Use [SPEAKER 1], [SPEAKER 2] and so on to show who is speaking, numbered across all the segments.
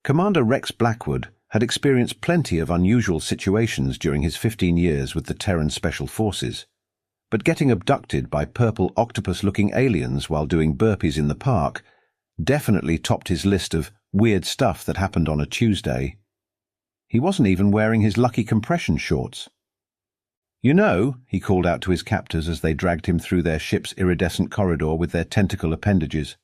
[SPEAKER 1] Commander Rex Blackwood had experienced plenty of unusual situations during his 15 years with the Terran Special Forces, but getting abducted by purple octopus-looking aliens while doing burpees in the park definitely topped his list of weird stuff that happened on a Tuesday. He wasn't even wearing his lucky compression shorts. "You know," he called out to his captors as they dragged him through their ship's iridescent corridor with their tentacle appendages,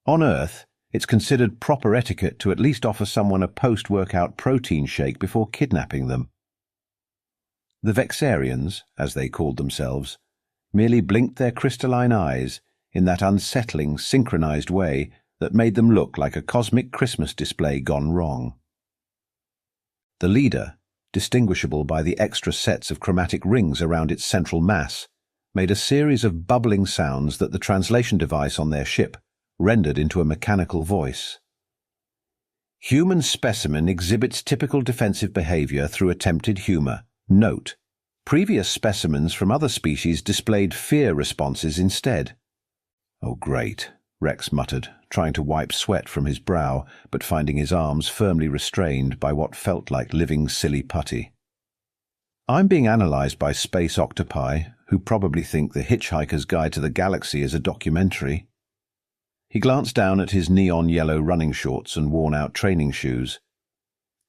[SPEAKER 1] "on Earth, it's considered proper etiquette to at least offer someone a post-workout protein shake before kidnapping them." The Vexarians, as they called themselves, merely blinked their crystalline eyes in that unsettling, synchronized way that made them look like a cosmic Christmas display gone wrong. The leader, distinguishable by the extra sets of chromatic rings around its central mass, made a series of bubbling sounds that the translation device on their ship rendered into a mechanical voice. "Human specimen exhibits typical defensive behavior through attempted humor. Note: previous specimens from other species displayed fear responses instead." "Oh, great," Rex muttered, trying to wipe sweat from his brow, but finding his arms firmly restrained by what felt like living silly putty. "I'm being analyzed by space octopi, who probably think The Hitchhiker's Guide to the Galaxy is a documentary." He glanced down at his neon yellow running shorts and worn-out training shoes.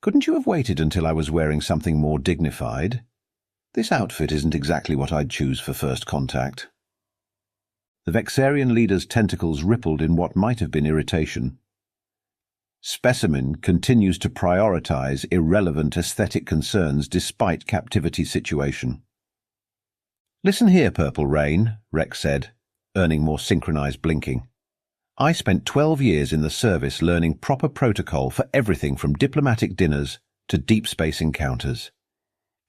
[SPEAKER 1] "Couldn't you have waited until I was wearing something more dignified? This outfit isn't exactly what I'd choose for first contact." The Vexarian leader's tentacles rippled in what might have been irritation. "Specimen continues to prioritize irrelevant aesthetic concerns despite captivity situation." "Listen here, Purple Rain," Rex said, earning more synchronized blinking. "I spent 12 years in the service learning proper protocol for everything from diplomatic dinners to deep space encounters.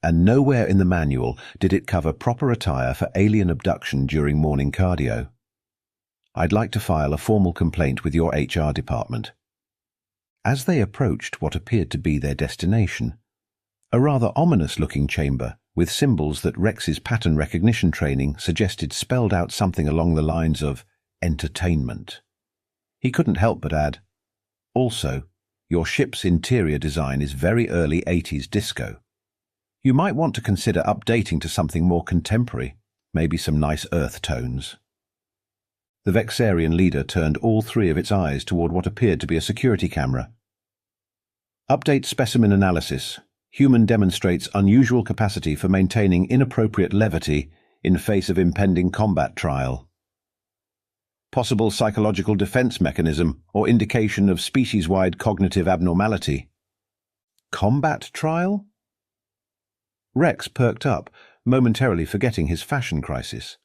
[SPEAKER 1] And nowhere in the manual did it cover proper attire for alien abduction during morning cardio. I'd like to file a formal complaint with your HR department." As they approached what appeared to be their destination, a rather ominous-looking chamber with symbols that Rex's pattern recognition training suggested spelled out something along the lines of entertainment, he couldn't help but add, "Also, your ship's interior design is very early 80s disco. You might want to consider updating to something more contemporary, maybe some nice earth tones." The Vexarian leader turned all three of its eyes toward what appeared to be a security camera. "Update specimen analysis. Human demonstrates unusual capacity for maintaining inappropriate levity in face of impending combat trial. Possible psychological defense mechanism or indication of species-wide cognitive abnormality." "Combat trial?" Rex perked up, momentarily forgetting his fashion crisis.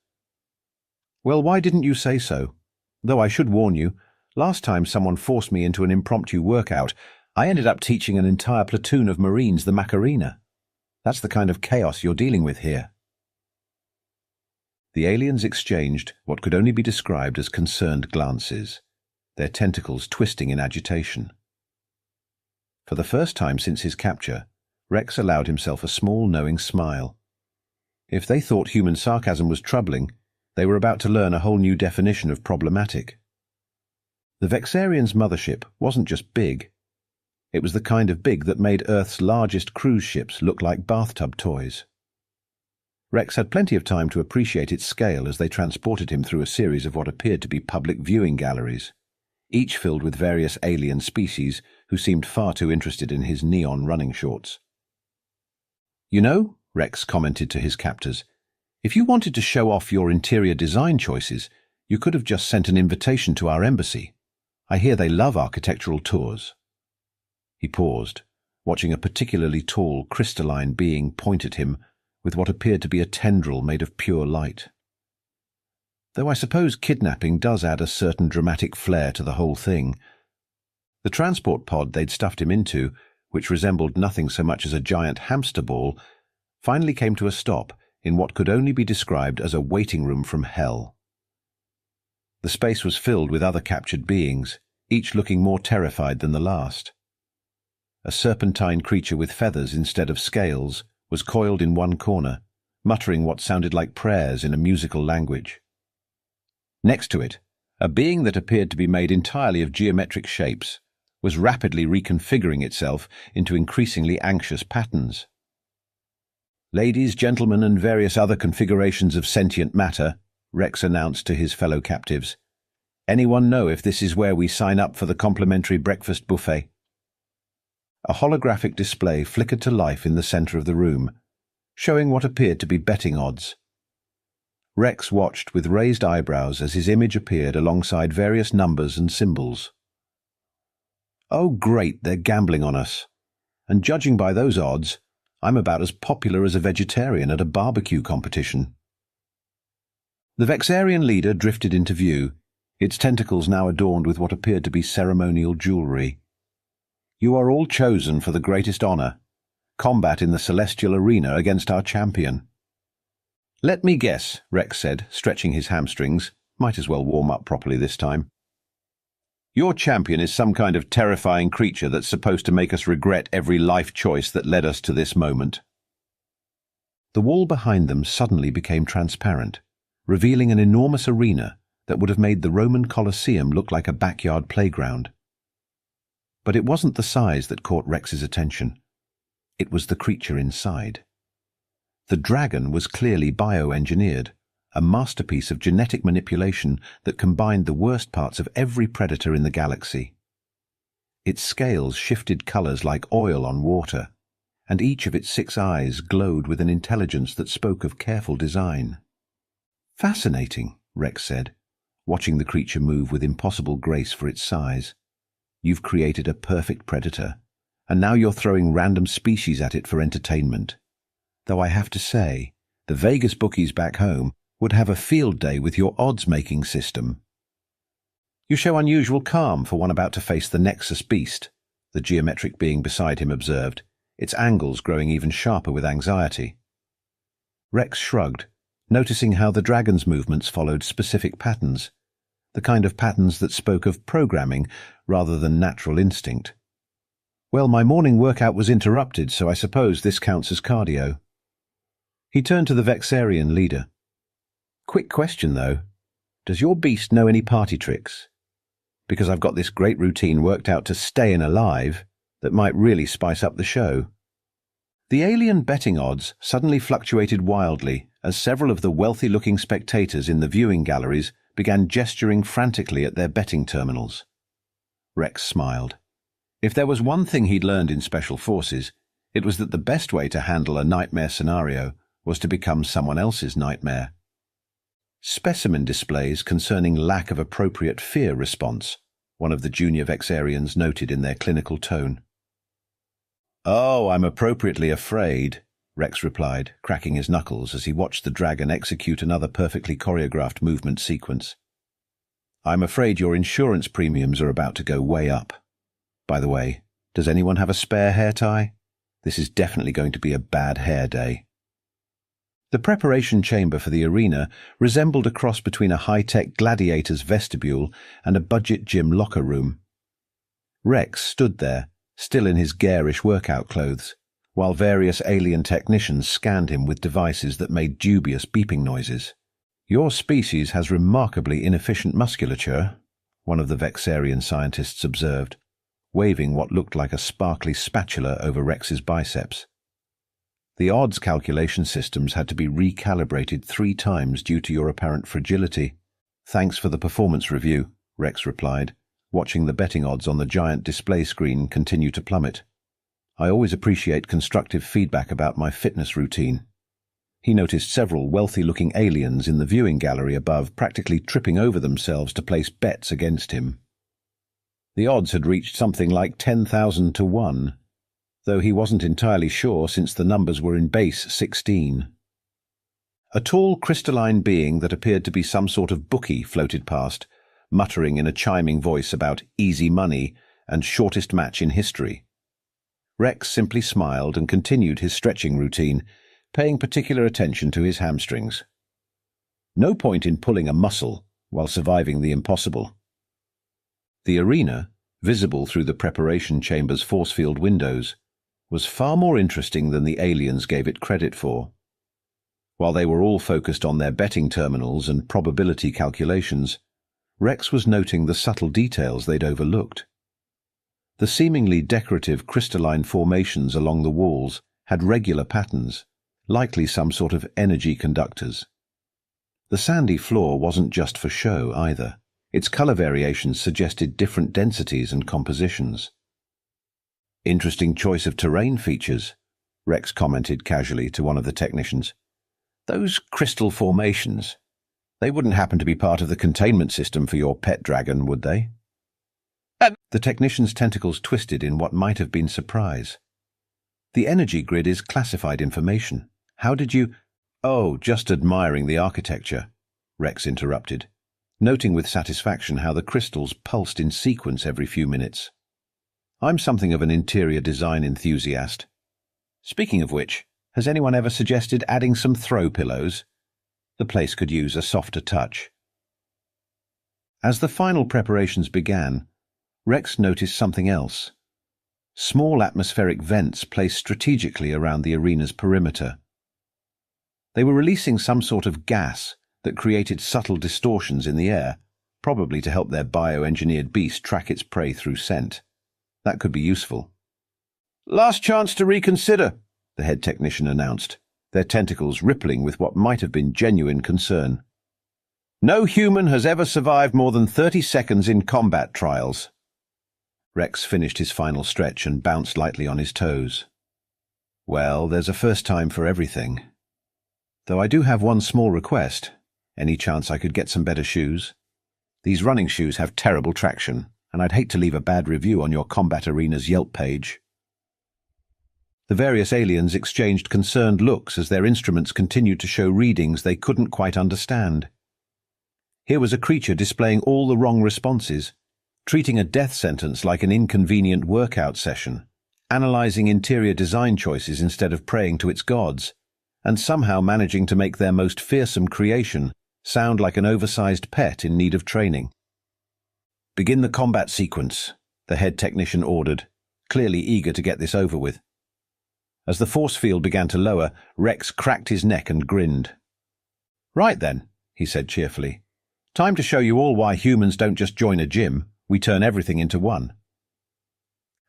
[SPEAKER 1] "Well, why didn't you say so? Though I should warn you, last time someone forced me into an impromptu workout, I ended up teaching an entire platoon of Marines the Macarena. That's the kind of chaos you're dealing with here." The aliens exchanged what could only be described as concerned glances, their tentacles twisting in agitation. For the first time since his capture, Rex allowed himself a small, knowing smile. If they thought human sarcasm was troubling, they were about to learn a whole new definition of problematic. The Vexarians' mothership wasn't just big. It was the kind of big that made Earth's largest cruise ships look like bathtub toys. Rex had plenty of time to appreciate its scale as they transported him through a series of what appeared to be public viewing galleries, each filled with various alien species who seemed far too interested in his neon running shorts. "You know," Rex commented to his captors, "if you wanted to show off your interior design choices, you could have just sent an invitation to our embassy. I hear they love architectural tours." He paused, watching a particularly tall, crystalline being point at him with what appeared to be a tendril made of pure light. Though I suppose kidnapping does add a certain dramatic flair to the whole thing. The transport pod they'd stuffed him into, which resembled nothing so much as a giant hamster ball, finally came to a stop in what could only be described as a waiting room from hell. The space was filled with other captured beings, each looking more terrified than the last. A serpentine creature with feathers instead of scales was coiled in one corner, muttering what sounded like prayers in a musical language. Next to it, a being that appeared to be made entirely of geometric shapes was rapidly reconfiguring itself into increasingly anxious patterns. "Ladies, gentlemen, and various other configurations of sentient matter," Rex announced to his fellow captives. "Anyone know if this is where we sign up for the complimentary breakfast buffet?" A holographic display flickered to life in the center of the room, showing what appeared to be betting odds. Rex watched with raised eyebrows as his image appeared alongside various numbers and symbols. "Oh great, they're gambling on us. And judging by those odds, I'm about as popular as a vegetarian at a barbecue competition." The Vexarian leader drifted into view, its tentacles now adorned with what appeared to be ceremonial jewelry. "You are all chosen for the greatest honor, combat in the celestial arena against our champion." "Let me guess," Rex said, stretching his hamstrings. Might as well warm up properly this time. "Your champion is some kind of terrifying creature that's supposed to make us regret every life choice that led us to this moment." The wall behind them suddenly became transparent, revealing an enormous arena that would have made the Roman Colosseum look like a backyard playground. But it wasn't the size that caught Rex's attention. It was the creature inside. The dragon was clearly bioengineered, a masterpiece of genetic manipulation that combined the worst parts of every predator in the galaxy. Its scales shifted colors like oil on water, and each of its 6 eyes glowed with an intelligence that spoke of careful design. "Fascinating," Rex said, watching the creature move with impossible grace for its size. "You've created a perfect predator, and now you're throwing random species at it for entertainment. Though I have to say, the Vegas bookies back home would have a field day with your odds-making system." "You show unusual calm for one about to face the Nexus beast," the geometric being beside him observed, its angles growing even sharper with anxiety. Rex shrugged, noticing how the dragon's movements followed specific patterns, the kind of patterns that spoke of programming rather than natural instinct. "Well, my morning workout was interrupted, so I suppose this counts as cardio." He turned to the Vexarian leader. "Quick question, though. Does your beast know any party tricks? Because I've got this great routine worked out to staying alive that might really spice up the show." The alien betting odds suddenly fluctuated wildly as several of the wealthy-looking spectators in the viewing galleries began gesturing frantically at their betting terminals. Rex smiled. If there was one thing he'd learned in Special Forces, it was that the best way to handle a nightmare scenario was to become someone else's nightmare. "Specimen displays concerning lack of appropriate fear response," one of the junior Vexarians noted in their clinical tone. "Oh, I'm appropriately afraid," Rex replied, cracking his knuckles as he watched the dragon execute another perfectly choreographed movement sequence. "I'm afraid your insurance premiums are about to go way up. By the way, does anyone have a spare hair tie? This is definitely going to be a bad hair day." The preparation chamber for the arena resembled a cross between a high-tech gladiator's vestibule and a budget gym locker room. Rex stood there, still in his garish workout clothes, while various alien technicians scanned him with devices that made dubious beeping noises. "Your species has remarkably inefficient musculature," one of the Vexarian scientists observed, waving what looked like a sparkly spatula over Rex's biceps. "The odds calculation systems had to be recalibrated 3 times due to your apparent fragility." "Thanks for the performance review," Rex replied, watching the betting odds on the giant display screen continue to plummet. "I always appreciate constructive feedback about my fitness routine." He noticed several wealthy-looking aliens in the viewing gallery above practically tripping over themselves to place bets against him. The odds had reached something like 10,000 to 1, though he wasn't entirely sure since the numbers were in base 16. A tall crystalline being that appeared to be some sort of bookie floated past, muttering in a chiming voice about easy money and shortest match in history. Rex simply smiled and continued his stretching routine, paying particular attention to his hamstrings. No point in pulling a muscle while surviving the impossible. The arena, visible through the preparation chamber's force field windows, was far more interesting than the aliens gave it credit for. While they were all focused on their betting terminals and probability calculations, Rex was noting the subtle details they'd overlooked. The seemingly decorative crystalline formations along the walls had regular patterns, likely some sort of energy conductors. The sandy floor wasn't just for show either. Its color variations suggested different densities and compositions. "Interesting choice of terrain features," Rex commented casually to one of the technicians. "Those crystal formations, they wouldn't happen to be part of the containment system for your pet dragon, would they?" The technician's tentacles twisted in what might have been surprise. "The energy grid is classified information. How did you—" "Oh, just admiring the architecture," Rex interrupted, noting with satisfaction how the crystals pulsed in sequence every few minutes. "I'm something of an interior design enthusiast. Speaking of which, has anyone ever suggested adding some throw pillows? The place could use a softer touch." As the final preparations began, Rex noticed something else. Small atmospheric vents placed strategically around the arena's perimeter. They were releasing some sort of gas that created subtle distortions in the air, probably to help their bioengineered beast track its prey through scent. That could be useful. "Last chance to reconsider," the head technician announced, their tentacles rippling with what might have been genuine concern. "No human has ever survived more than 30 seconds in combat trials." Rex finished his final stretch and bounced lightly on his toes. "Well, there's a first time for everything. Though I do have one small request. Any chance I could get some better shoes? These running shoes have terrible traction, and I'd hate to leave a bad review on your combat arena's Yelp page." The various aliens exchanged concerned looks as their instruments continued to show readings they couldn't quite understand. Here was a creature displaying all the wrong responses, treating a death sentence like an inconvenient workout session, analyzing interior design choices instead of praying to its gods, and somehow managing to make their most fearsome creation sound like an oversized pet in need of training. "Begin the combat sequence," the head technician ordered, clearly eager to get this over with. As the force field began to lower, Rex cracked his neck and grinned. "Right then," he said cheerfully. "Time to show you all why humans don't just join a gym, we turn everything into one."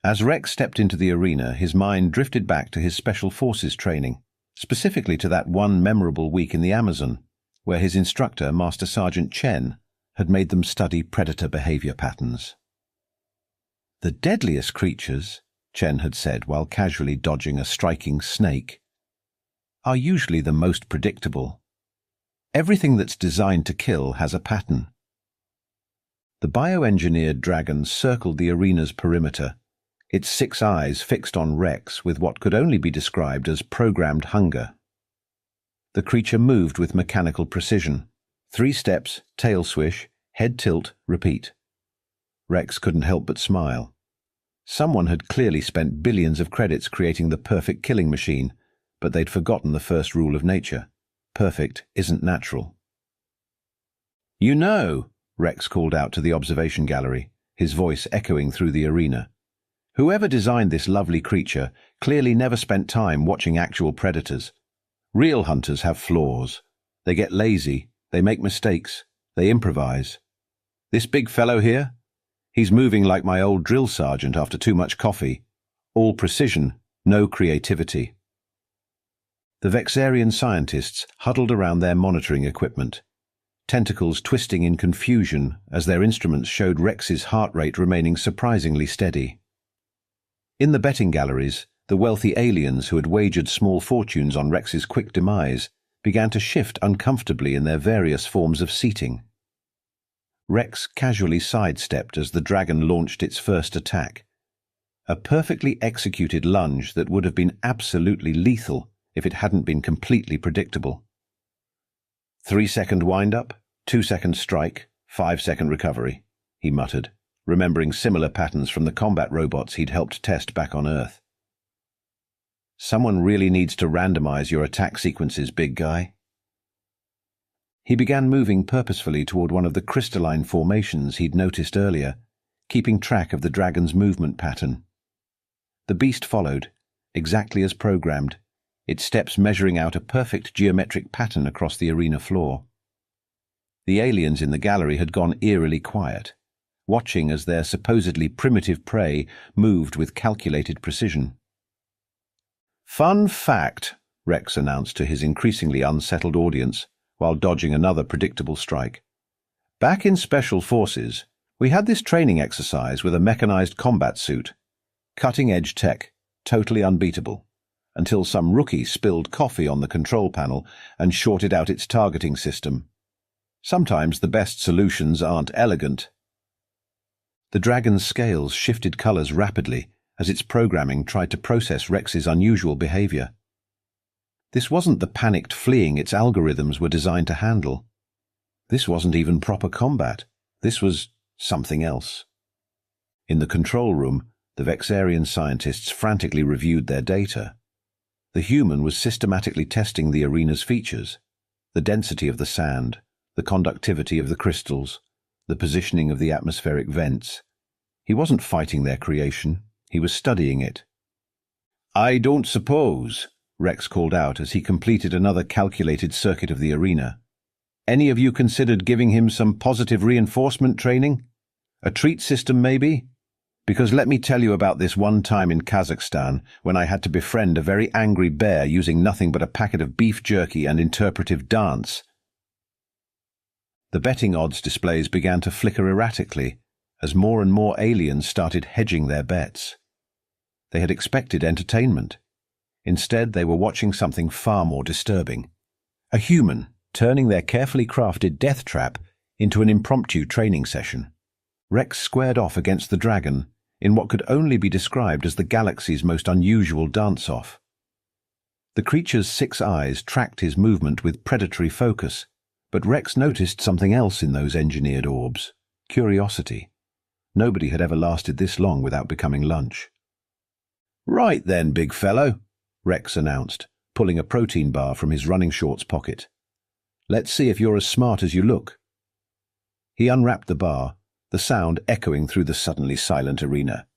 [SPEAKER 1] As Rex stepped into the arena, his mind drifted back to his Special Forces training, specifically to that one memorable week in the Amazon, where his instructor, Master Sergeant Chen, had made them study predator behavior patterns. "The deadliest creatures," Chen had said while casually dodging a striking snake, "are usually the most predictable. Everything that's designed to kill has a pattern." The bioengineered dragon circled the arena's perimeter, its 6 eyes fixed on Rex with what could only be described as programmed hunger. The creature moved with mechanical precision. 3 steps, tail swish, head tilt, repeat. Rex couldn't help but smile. Someone had clearly spent billions of credits creating the perfect killing machine, but they'd forgotten the first rule of nature. Perfect isn't natural. "You know," Rex called out to the observation gallery, his voice echoing through the arena, "whoever designed this lovely creature clearly never spent time watching actual predators. Real hunters have flaws. They get lazy, they make mistakes, they improvise. This big fellow here? He's moving like my old drill sergeant after too much coffee. All precision, no creativity." The Vexarian scientists huddled around their monitoring equipment, tentacles twisting in confusion as their instruments showed Rex's heart rate remaining surprisingly steady. In the betting galleries, the wealthy aliens who had wagered small fortunes on Rex's quick demise began to shift uncomfortably in their various forms of seating. Rex casually sidestepped as the dragon launched its first attack. A perfectly executed lunge that would have been absolutely lethal if it hadn't been completely predictable. 3-second wind-up, 2-second strike, 5-second recovery, he muttered, remembering similar patterns from the combat robots he'd helped test back on Earth. "Someone really needs to randomize your attack sequences, big guy." He began moving purposefully toward one of the crystalline formations he'd noticed earlier, keeping track of the dragon's movement pattern. The beast followed, exactly as programmed, its steps measuring out a perfect geometric pattern across the arena floor. The aliens in the gallery had gone eerily quiet, watching as their supposedly primitive prey moved with calculated precision. "Fun fact," Rex announced to his increasingly unsettled audience, while dodging another predictable strike. "Back in Special Forces, we had this training exercise with a mechanized combat suit. Cutting-edge tech, totally unbeatable, until some rookie spilled coffee on the control panel and shorted out its targeting system. Sometimes the best solutions aren't elegant." The dragon's scales shifted colors rapidly as its programming tried to process Rex's unusual behavior. This wasn't the panicked fleeing its algorithms were designed to handle. This wasn't even proper combat. This was something else. In the control room, the Vexarian scientists frantically reviewed their data. The human was systematically testing the arena's features: the density of the sand, the conductivity of the crystals, the positioning of the atmospheric vents. He wasn't fighting their creation, he was studying it. "I don't suppose," Rex called out as he completed another calculated circuit of the arena, "any of you considered giving him some positive reinforcement training? A treat system, maybe? Because let me tell you about this one time in Kazakhstan when I had to befriend a very angry bear using nothing but a packet of beef jerky and interpretive dance." The betting odds displays began to flicker erratically as more and more aliens started hedging their bets. They had expected entertainment. Instead, they were watching something far more disturbing. A human turning their carefully crafted death trap into an impromptu training session. Rex squared off against the dragon in what could only be described as the galaxy's most unusual dance-off. The creature's 6 eyes tracked his movement with predatory focus, but Rex noticed something else in those engineered orbs: curiosity. Nobody had ever lasted this long without becoming lunch. "Right then, big fellow," Rex announced, pulling a protein bar from his running shorts pocket. "Let's see if you're as smart as you look." He unwrapped the bar, the sound echoing through the suddenly silent arena.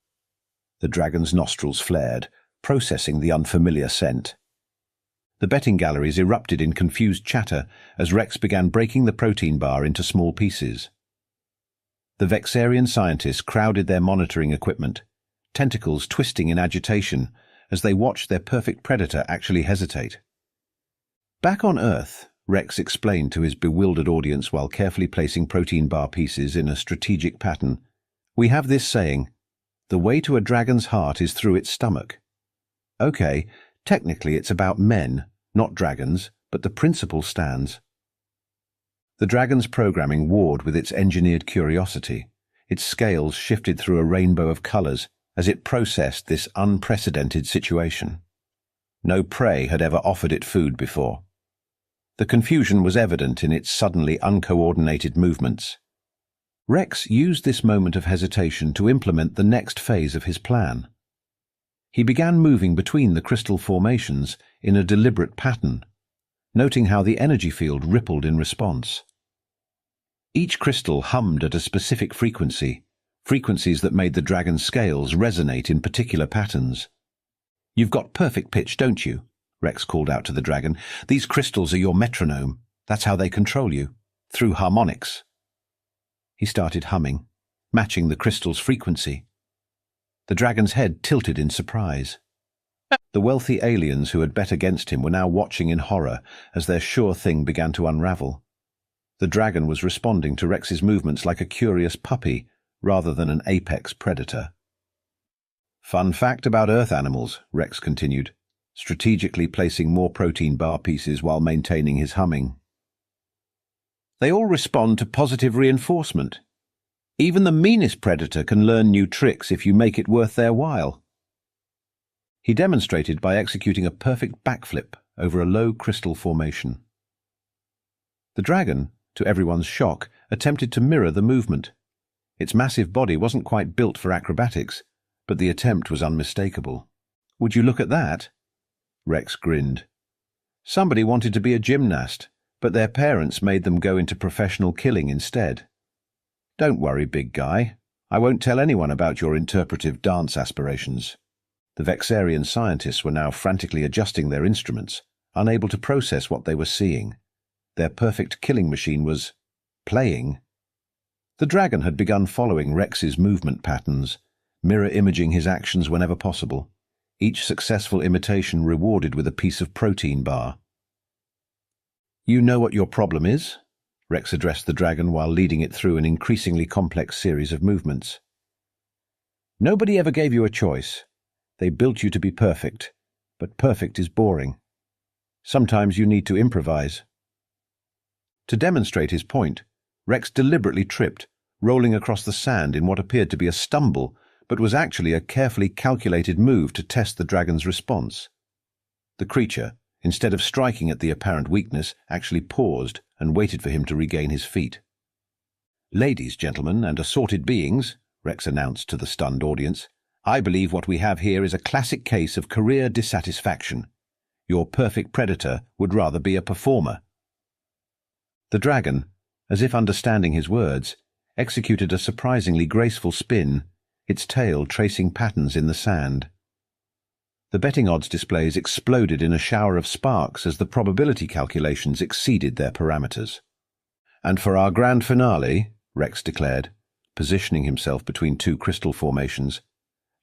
[SPEAKER 1] The dragon's nostrils flared, processing the unfamiliar scent. The betting galleries erupted in confused chatter as Rex began breaking the protein bar into small pieces. The Vexarian scientists crowded their monitoring equipment, tentacles twisting in agitation as they watched their perfect predator actually hesitate. Back on Earth, Rex explained to his bewildered audience while carefully placing protein bar pieces in a strategic pattern, "We have this saying, the way to a dragon's heart is through its stomach. Okay, technically it's about men, not dragons, but the principle stands." The dragon's programming warred with its engineered curiosity. Its scales shifted through a rainbow of colors as it processed this unprecedented situation. No prey had ever offered it food before. The confusion was evident in its suddenly uncoordinated movements. Rex used this moment of hesitation to implement the next phase of his plan. He began moving between the crystal formations in a deliberate pattern, noting how the energy field rippled in response. Each crystal hummed at a specific frequency, frequencies that made the dragon's scales resonate in particular patterns. "You've got perfect pitch, don't you?" Rex called out to the dragon. "These crystals are your metronome. That's how they control you, through harmonics." He started humming, matching the crystal's frequency. The dragon's head tilted in surprise. The wealthy aliens who had bet against him were now watching in horror as their sure thing began to unravel. The dragon was responding to Rex's movements like a curious puppy rather than an apex predator. "Fun fact about Earth animals," Rex continued, strategically placing more protein bar pieces while maintaining his humming. "They all respond to positive reinforcement. Even the meanest predator can learn new tricks if you make it worth their while." He demonstrated by executing a perfect backflip over a low crystal formation. The dragon, to everyone's shock, attempted to mirror the movement. Its massive body wasn't quite built for acrobatics, but the attempt was unmistakable. "Would you look at that?" Rex grinned. Somebody wanted to be a gymnast, but their parents made them go into professional killing instead. "Don't worry, big guy. I won't tell anyone about your interpretive dance aspirations." The Vexarian scientists were now frantically adjusting their instruments, unable to process what they were seeing. Their perfect killing machine was playing. The dragon had begun following Rex's movement patterns, mirror imaging his actions whenever possible, each successful imitation rewarded with a piece of protein bar. "You know what your problem is?" Rex addressed the dragon while leading it through an increasingly complex series of movements. "Nobody ever gave you a choice. They built you to be perfect, but perfect is boring. Sometimes you need to improvise." To demonstrate his point, Rex deliberately tripped, rolling across the sand in what appeared to be a stumble, but was actually a carefully calculated move to test the dragon's response. The creature, instead of striking at the apparent weakness, actually paused and waited for him to regain his feet. "Ladies, gentlemen, and assorted beings," Rex announced to the stunned audience, "I believe what we have here is a classic case of career dissatisfaction. Your perfect predator would rather be a performer." The dragon, as if understanding his words, executed a surprisingly graceful spin, its tail tracing patterns in the sand. The betting odds displays exploded in a shower of sparks as the probability calculations exceeded their parameters. "And for our grand finale," Rex declared, positioning himself between two crystal formations,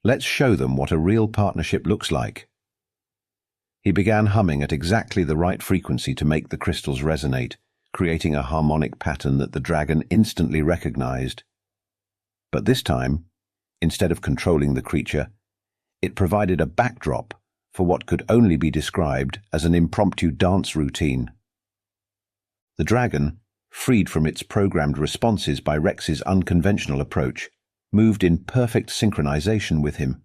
[SPEAKER 1] "let's show them what a real partnership looks like." He began humming at exactly the right frequency to make the crystals resonate, creating a harmonic pattern that the dragon instantly recognized. But this time, instead of controlling the creature, it provided a backdrop for what could only be described as an impromptu dance routine. The dragon, freed from its programmed responses by Rex's unconventional approach, moved in perfect synchronization with him.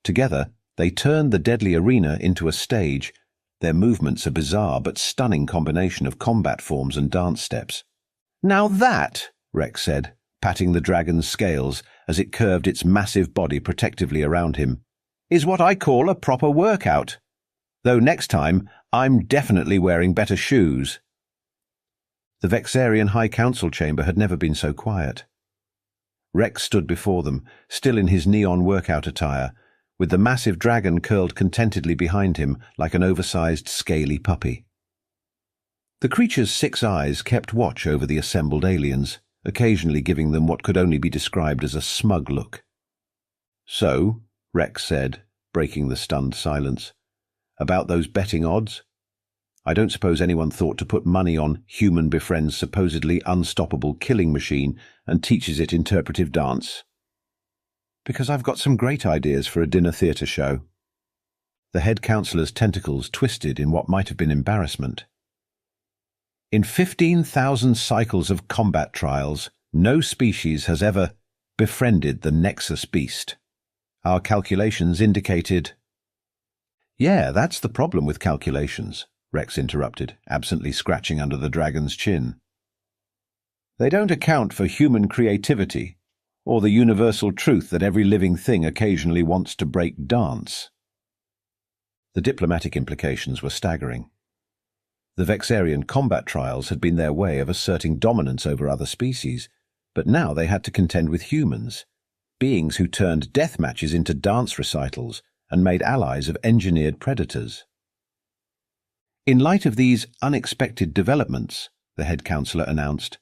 [SPEAKER 1] Together, they turned the deadly arena into a stage, their movements a bizarre but stunning combination of combat forms and dance steps. "Now that," Rex said, patting the dragon's scales as it curved its massive body protectively around him, "is what I call a proper workout. Though next time, I'm definitely wearing better shoes." The Vexarian High Council chamber had never been so quiet. Rex stood before them, still in his neon workout attire, with the massive dragon curled contentedly behind him like an oversized, scaly puppy. The creature's 6 eyes kept watch over the assembled aliens, occasionally giving them what could only be described as a smug look. "So," Rex said, breaking the stunned silence, "about those betting odds? I don't suppose anyone thought to put money on human befriends supposedly unstoppable killing machine and teaches it interpretive dance? Because I've got some great ideas for a dinner theatre show." The head councillor's tentacles twisted in what might have been embarrassment. "In 15,000 cycles of combat trials, no species has ever befriended the Nexus beast. Our calculations indicated—" "Yeah, that's the problem with calculations," Rex interrupted, absently scratching under the dragon's chin. "They don't account for human creativity, or the universal truth that every living thing occasionally wants to break dance." The diplomatic implications were staggering. The Vexarian combat trials had been their way of asserting dominance over other species, but now they had to contend with humans, beings who turned death matches into dance recitals and made allies of engineered predators. "In light of these unexpected developments," the head councillor announced,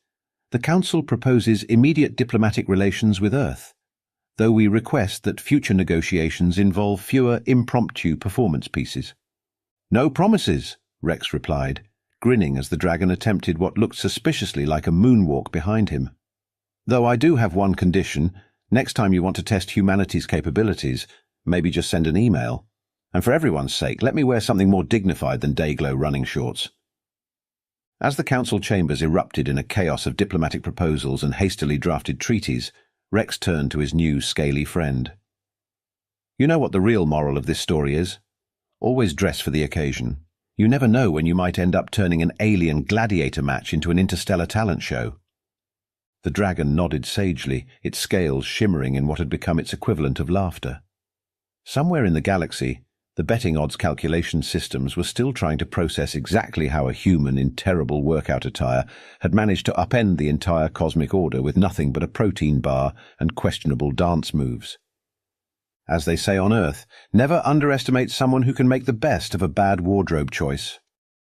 [SPEAKER 1] "the Council proposes immediate diplomatic relations with Earth, though we request that future negotiations involve fewer impromptu performance pieces." "No promises," Rex replied, grinning as the dragon attempted what looked suspiciously like a moonwalk behind him. "Though I do have one condition. Next time you want to test humanity's capabilities, maybe just send an email. And for everyone's sake, let me wear something more dignified than Dayglow running shorts." As the council chambers erupted in a chaos of diplomatic proposals and hastily drafted treaties, Rex turned to his new scaly friend. "You know what the real moral of this story is? Always dress for the occasion. You never know when you might end up turning an alien gladiator match into an interstellar talent show." The dragon nodded sagely, its scales shimmering in what had become its equivalent of laughter. Somewhere in the galaxy, the betting odds calculation systems were still trying to process exactly how a human in terrible workout attire had managed to upend the entire cosmic order with nothing but a protein bar and questionable dance moves. As they say on Earth, never underestimate someone who can make the best of a bad wardrobe choice.